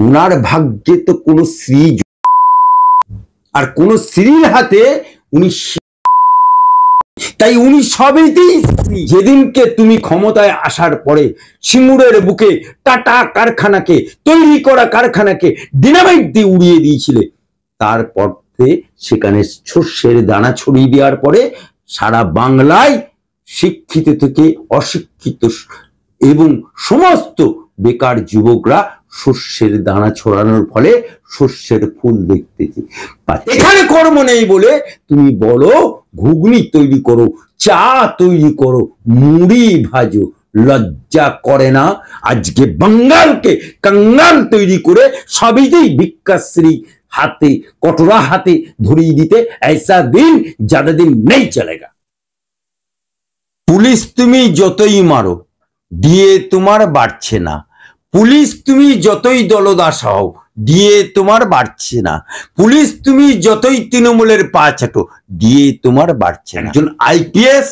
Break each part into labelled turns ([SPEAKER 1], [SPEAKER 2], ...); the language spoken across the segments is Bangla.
[SPEAKER 1] উনার ভাগ্যে তো কোনো স্ত্রী আর কোন স্ত্রীর হাতে উনি, তাই উনি সবেতেই স্ত্রী। যেদিনকে তুমি ক্ষমতায় আসার পরে সিঙ্গুরের বুকে টাটা কারখানাকে, তৈরি করা কারখানাকে ডিনামাইট দিয়ে উড়িয়ে দিয়েছিলে, তারপর সেখানে শস্যের দানা ছড়িয়ে দেওয়ার পরে সারা বাংলায় শিক্ষিত থেকে অশিক্ষিত এবং সমস্ত বেকার যুবকরা শস্যের দানা ছড়ানোর ফলে শস্যের ফুল দেখতেছি। এখানে কর্ম নেই বলে তুমি বলো ঘুগনি তৈরি করো, চা তৈরি করো, মুড়ি ভাজো, লজ্জা করে না? আজকে বাঙ্গালকে কাঙ্গাল তৈরি করে সবইতেই ভিক্ষাশ্রী হাতে কটরা হাতে ধরিয়ে দিতে, ऐसा दिन ज्यादा दिन नहीं चलेगा। পুলিশ তুমি যতই মারো ডিএ তোমার বাড়ছে না, পুলিশ তুমি যতই দলদাস হও ডিএ তোমার বাড়ছে না, পুলিশ তুমি যতই তৃণমূলের পা চাটো ডিএ তোমার বাড়ছে না। একজন আইপিএস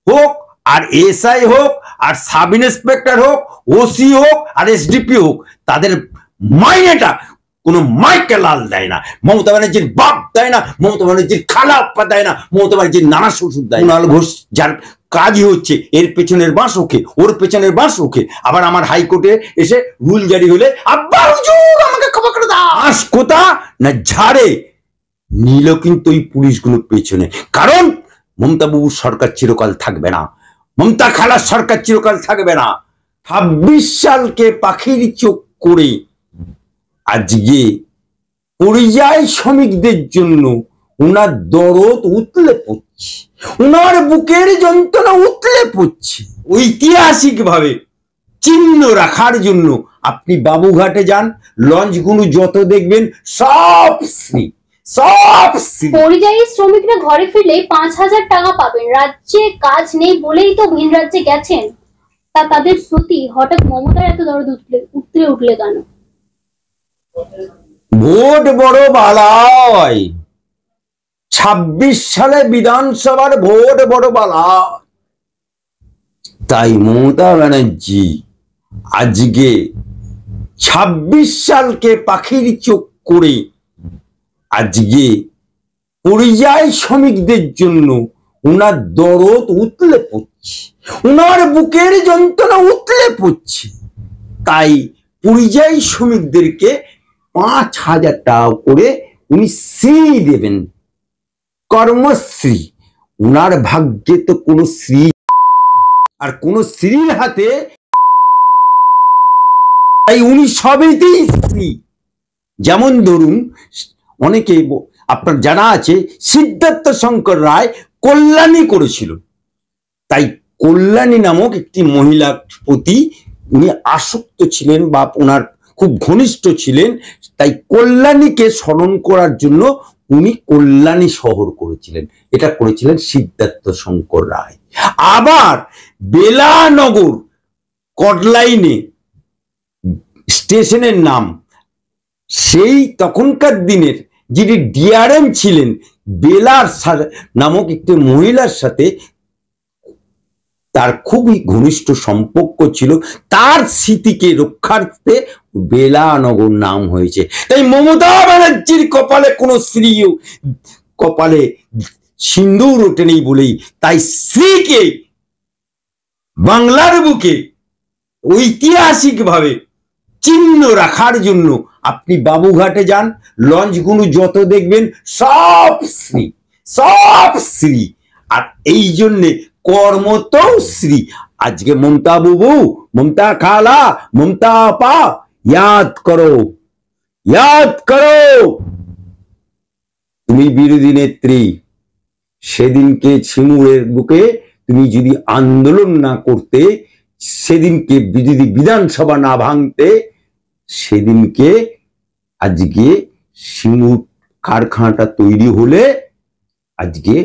[SPEAKER 1] হোক আর এসআই হোক আর সাব ইন্সপেক্টর হোক, ওসি হোক আর এসডিপি হোক, তাদের মাইনেটা কোনো মাইকে লাল দেয় না, মমতা ব্যানার্জির বাপ দেয় না, মমতা ব্যানার্জির খালা আপ্পা দেয় না, মমতা ব্যানার্জির নানা শ্বশুর দেয়। কুণাল ঘোষ যার কাজই হচ্ছে এর পেছনের বাঁশ ওকে, ওর পেছনের বাঁশ ওকে। আবার আমার হাইকোর্টে এসে রুল জারি হলে আব্বা হুজুর আমাকে ক্ষমা করে দাও, বাঁশ কোথা না ঝাড়ে নিল কিন্তু ওই পুলিশগুলোর পেছনে। কারণ মমতা বাবুর সরকার চিরকাল থাকবে না, মমতা খালার সরকার চিরকাল থাকবে না। 26 সালকে পাখির চোখ করে আজকে পরিযায়ী শ্রমিকদের জন্য উনার দরদ উতলে পড়ছে, উনার বুকের যন্ত্রণা উতলে পড়ছে। ঐতিহাসিক ভাবে চিহ্ন রাখার জন্য আপনি বাবুঘাটে যান, লঞ্চগুলো যত দেখবেন সব শ্রী, সব শ্রী।
[SPEAKER 2] পরিযায়ী শ্রমিকরা ঘরে ফিরলে 5000 টাকা পাবেন। রাজ্যে কাজ নেই বলেই তো ভিন রাজ্যে গেছেন, তা তাদের প্রতি হঠাৎ মমতার এত দরদ উঠলে কেন?
[SPEAKER 1] ভোট বড় বালাই, 26 সালে বিধানসভার ভোট বড় বালা, তাই মমতা ব্যানার্জি আজকে 26 সালকে পাখির চোখ করে আজকে পরিযায়ী শ্রমিকদের জন্য উনার দরদ উতলে পড়ছে, উনার বুকের যন্ত্রণা উতলে পড়ছে। তাই পরিযায়ী শ্রমিকদেরকে 5000 টাকা করে উনি শ্রী দেবেন, কর্মশ্রী। উনার ভাগ্যে তো কোনো শ্রী আর কোন স্ত্রীর হাতে, তাই উনি সবেতেই স্ত্রী। যেমন ধরুন অনেকে আপনার জানা আছে সিদ্ধার্থ শঙ্কর রায় কল্যাণী করেছিল, তাই কল্যাণী নামক একটি মহিলার প্রতি উনি আসক্ত ছিলেন বা ওনার খুব ঘনিষ্ঠ ছিলেন, তাই কল্যাণীকে স্মরণ করার জন্য উনি কল্যাণী শহর করেছিলেন। এটা করেছিলেন সিদ্ধার্থ শঙ্কর রায়। আবার বেলানগর কটলাইনে স্টেশনের নাম, সেই তখনকার দিনের যিনি ডিআরএম ছিলেন বেলার নামক একটি মহিলার সাথে তার খুবই ঘনিষ্ঠ সম্পর্ক ছিল, তার স্মৃতিকে রক্ষার্থে বেলানগর নাম হয়েছে। তাই মমতা ব্যানার্জির কপালে কোনো স্ত্রী কপালে সিন্দুর ওঠেনি বলেই তাই স্ত্রীকে বাংলার বুকে ঐতিহাসিক ভাবে চিহ্ন রাখার জন্য আপনি বাবুঘাটে যান, লঞ্চগুলো যত দেখবেন সব শ্রী, সব শ্রী। আর এই জন্যে কর্মতো শ্রী। আজকে মমতা বাবু, মমতা খালা, মমতা আপা ইয়াদ করো, ইয়াদ করো, তুমি বিরোধী নেত্রী। সেদিনকে ছিমুরের বুকে তুমি যদি আন্দোলন না করতে, সেদিনকে যদি বিধানসভা না ভাঙতে, সেদিনকে আজকে সিঙ্গুর কারখানাটা তৈরি হলে আজকে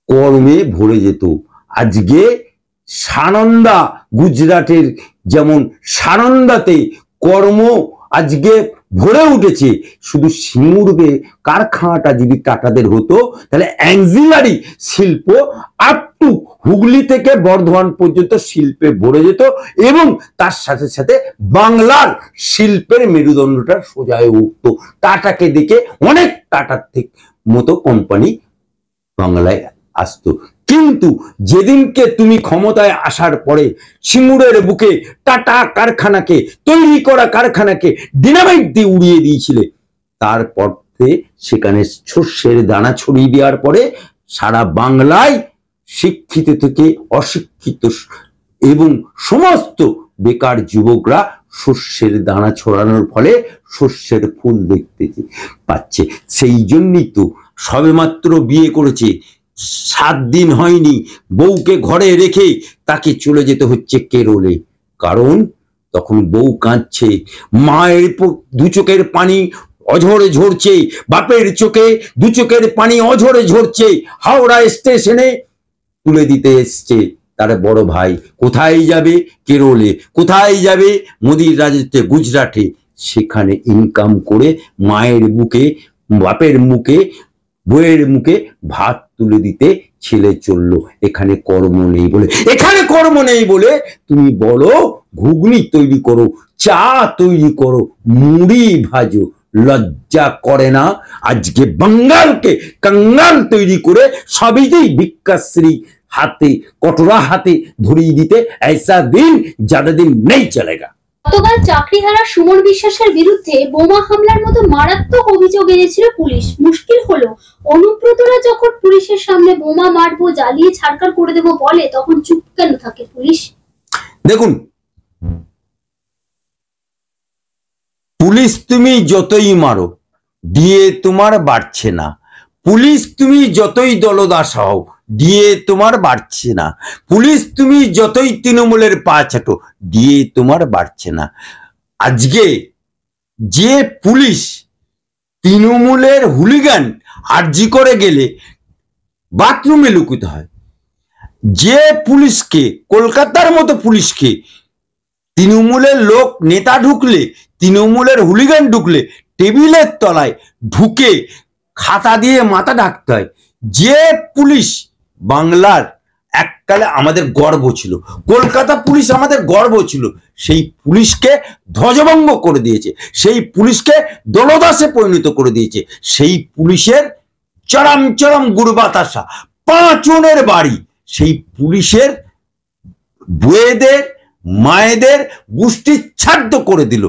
[SPEAKER 1] কর্মে ভরে যেত। আজকে সানন্দা, গুজরাটের যেমন সানন্দাতে কর্ম আজকে ভরে উঠেছে, শুধু সিঙ্গুরে কারখানাটা যদি টাটাদের হতো তাহলে অ্যাক্সিলারি শিল্প আপ টু হুগলি থেকে বর্ধমান পর্যন্ত শিল্পে ভরে যেত এবং তার সাথে সাথে বাংলার শিল্পের মেরুদণ্ডটা সোজা হয়ে উঠতো। টাটাকে দেখে অনেক টাটার থেকে মতো কোম্পানি বাংলায় আসতো। কিন্তু যেদিনকে তুমি ক্ষমতায় আসার পরে সিঙ্গুরের বুকে টাটা কারখানাকে, তৈরি করা কারখানাকে ডিনামাইট দিয়ে উড়িয়ে দিয়েছিলে, তারপর সেখানে শস্যের দানা ছড়িয়ে দেওয়ার পরে সারা বাংলায় শিক্ষিত থেকে অশিক্ষিত এবং সমস্ত বেকার যুবকরা শস্যের দানা ছড়ানোর ফলে শস্যের ফুল দেখতে পাচ্ছে। সেই জন্যই তো সবেমাত্র বিয়ে করেছে, 7 দিন হয়নি, বউকে ঘরে রেখে তাকে চলে যেতে হচ্ছে কেরলে। কারণ তখন বউ কাঁদছে, মায়ের দু চোখের পানি অঝরে ঝরছে, বাপের চোখে দু চোখের পানি অঝরে ঝরছে। হাওড়া স্টেশনে তুলে দিতে এসছে তার বড় ভাই। কোথায় যাবে? কেরলে। কোথায় যাবে? মোদির রাজত্বে গুজরাটে। সেখানে ইনকাম করে মায়ের বুকে, বাপের মুখে, বইয়ের মুখে ভাত তুলে দিতে ছেলে চললো। এখানে কর্ম নেই বলে, এখানে কর্ম নেই বলে তুমি বলো ঘুগনি তৈরি করো, চা তৈরি করো, মুড়ি ভাজো। লজ্জা করে না? আজকে বাঙ্গালকে কাঙ্গাল তৈরি করে সবইতেই ভিক্ষাশ্রী হাতে, কটরা হাতে ধরিয়ে দিতে, ऐसा दिन ज्यादा दिन नहीं चलेगा।
[SPEAKER 2] গতকাল চাকরিহারা সুমন বিশ্বাসের বিরুদ্ধে বোমা হামলার মতো মারাত্মক অভিযোগ এনেছিল পুলিশ। মুশকিল হলো অনুব্রতরা যখন পুলিশের সামনে বোমা মারবো, জ্বালিয়ে ছাড়কার করে দেবো বলে, তখন চুপ কেন থাকে পুলিশ?
[SPEAKER 1] দেখুন, পুলিশ তুমি যতই মারো দিয়ে তোমার বাড়ছে না। পুলিশ তুমি যতই দলদাস হও দিয়ে তোমার বাড়ছে না। পুলিশ তুমি যতই তৃণমূলের পা চাটো দিয়ে তোমার বাড়ছে না। আজকে যে পুলিশ তৃণমূলের হুলিগান আরজি করে গেলে বাথরুমে লুকুতে হয়, যে পুলিশকে, কলকাতার মতো পুলিশকে তৃণমূলের লোক নেতা ঢুকলে, তৃণমূলের হুলিগান ঢুকলে টেবিলের তলায় ঢুকে খাতা দিয়ে মাথা ঢাকতে হয়, যে পুলিশ বাংলার এককালে আমাদের গর্ব ছিল, কলকাতা পুলিশ আমাদের গর্ব ছিল, সেই পুলিশকে ধ্বজভঙ্গ করে দিয়েছে, সেই পুলিশকে দলদাসে পরিণত করে দিয়েছে। সেই পুলিশের চরম চরম গুরবাতাসা, 5 জনের বাড়ি সেই পুলিশের বুয়েদের মায়েদের গোষ্ঠীচ্ছাদ্য করে দিল।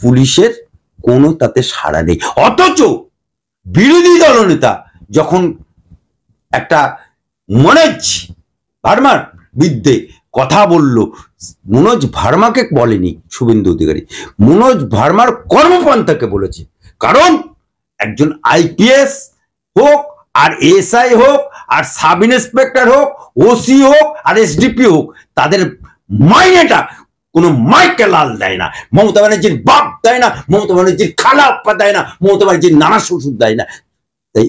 [SPEAKER 1] পুলিশের কোনো তাতে সাড়া নেই। অথচ বিরোধী দলনেতা যখন একটা মনোজ ভার্মার বিরুদ্ধে কথা বলল, মনোজ ভার্মাকে বলেনি শুভেন্দু অধিকারী, মনোজ ভার্মার কর্মপন্থাকে বলেছে। কারণ একজন আইপিএস হোক আর এসআই হোক আর সাব ইন্সপেক্টর হোক, ওসি হোক আর এসডিপি হোক, তাদের মাইনেটা কোনো মাইকে লাল দেয় না, মমতা ব্যানার্জির বাপ দেয় না, মমতা ব্যানার্জির খালা আপ্পা দেয় না, মমতা ব্যানার্জির নানা শ্বশুর দেয় না। তাই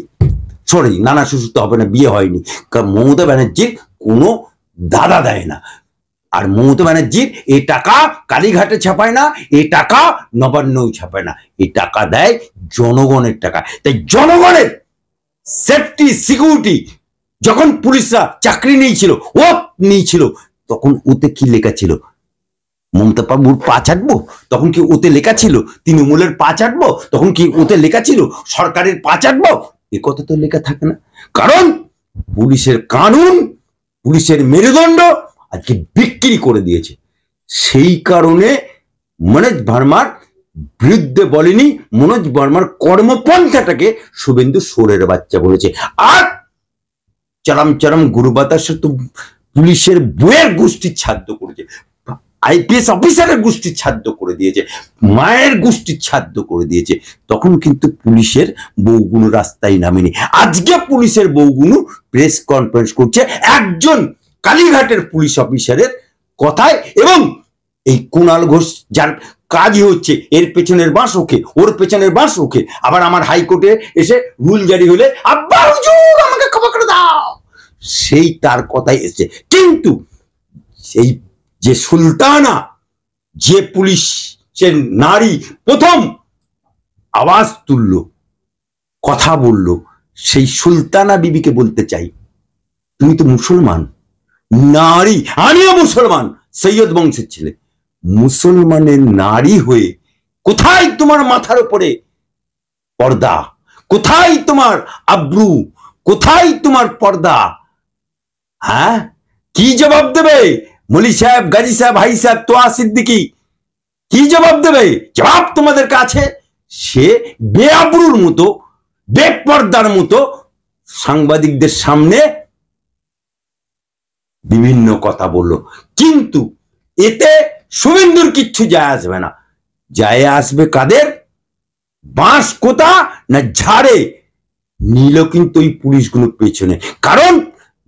[SPEAKER 1] সরি, নানা শ্বশুর তো হবে না, বিয়ে হয়নি। কারণ মমতা ব্যানার্জির কোনো দাদা দেয় না। আর মমতা ব্যানার্জির এ টাকা কালীঘাটে ছাপায় না, এ টাকা নবান্নও ছাপায় না, এ টাকা দেয় জনগণের টাকা। তাই জনগণের সেফটি সিকিউরিটি যখন পুলিশরা চাকরি নিয়েছিল, ও নিয়েছিল, তখন ওতে কি লেখা ছিল? মমতা বাবুর পা চাটবো? তখন কি ওতে লেখা ছিল তৃণমূলের পা চাটবো? তখন কি ওতে লেখা ছিল সরকারের পা চাটবো? এ কথা তো লেখা থাকে না। কারণ পুলিশের কানুন, পুলিশের মেরুদণ্ড আজকে বিক্রি করে দিয়েছে। সেই কারণে মনোজ ভার্মার বিরুদ্ধে বলেনি, মনোজ ভার্মার কর্মপন্থাটাকে শুভেন্দু সোরের বাচ্চা বলেছে। আর চরম চরম গুরুবাতাসে তো পুলিশের বইয়ের গোষ্ঠী ছাদ্য করেছে, আইপিএস অফিসারের গোষ্ঠী ছাদ্য করে দিয়েছে, মায়ের গোষ্ঠী ছাদ্য করে দিয়েছে। তখন কিন্তু পুলিশের বউগুলো রাস্তায় নামেনি। আজকে পুলিশের বউগুলো প্রেস কনফারেন্স করছে একজন কালীঘাটের পুলিশ অফিসারের কথায়, এবং এই কুণাল ঘোষ যার কাজই হচ্ছে এর পেছনের বাঁশ ওকে, ওর পেছনের বাঁশ ওকে। আবার আমার হাইকোর্টে এসে রুল জারি হলে আব্বা হুজুর আমাকে ক্ষমা করে দাও, সেই তার কথাই এসছে। কিন্তু সেই যে সুলতানা, যে পুলিশের নারী প্রথম আওয়াজ তুলল, কথা বলল, সেই সুলতানা বিবিকে বলতে চাই, তুমি তো মুসলমান, নারী, আমিও মুসলমান, সৈয়দ বংশের ছেলে, মুসলমানের নারী হয়ে কোথায় তোমার মাথার উপরে পর্দা, কোথায় তোমার আব্রু, কোথায় তোমার পর্দা? হ্যাঁ, কি জবাব দেবে মলি সাহেব, গাজী সাহেব, ভাই সাহেব, তোয়া সিদ্দিকী? কি জবাব দেবে? জবাব তোমাদের কাছে। সে বেআব্রুর মতো, বেপর্দার মতো সাংবাদিকদের সামনে বিভিন্ন কথা বলল, কিন্তু এতে শুভেন্দুর কিচ্ছু যায় আসবে না। যায় আসবে কাদের? বাঁশ কোথা না ঝাড়ে নিল কিন্তু ওই পুলিশগুলো পেছনে। কারণ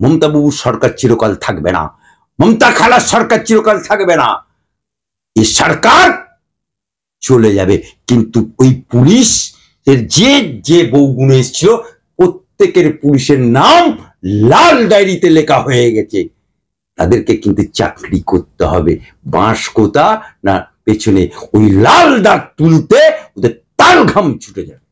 [SPEAKER 1] মমতা বাবুর সরকার চিরকাল থাকবে না, মমতা খালার সরকার চিরকাল থাকবে না, এই সরকার চলে যাবে। কিন্তু ওই পুলিশ এর যে যে বউগুলো এসেছিল প্রত্যেকের পুলিশের নাম লাল ডায়েরিতে লেখা হয়ে গেছে। তাদেরকে কিন্তু চাকরি করতে হবে। বাঁশ কোথা না পেছনে ওই লাল দাগ তুলতে ওদের তাল ঘাম ছুটে যাবে।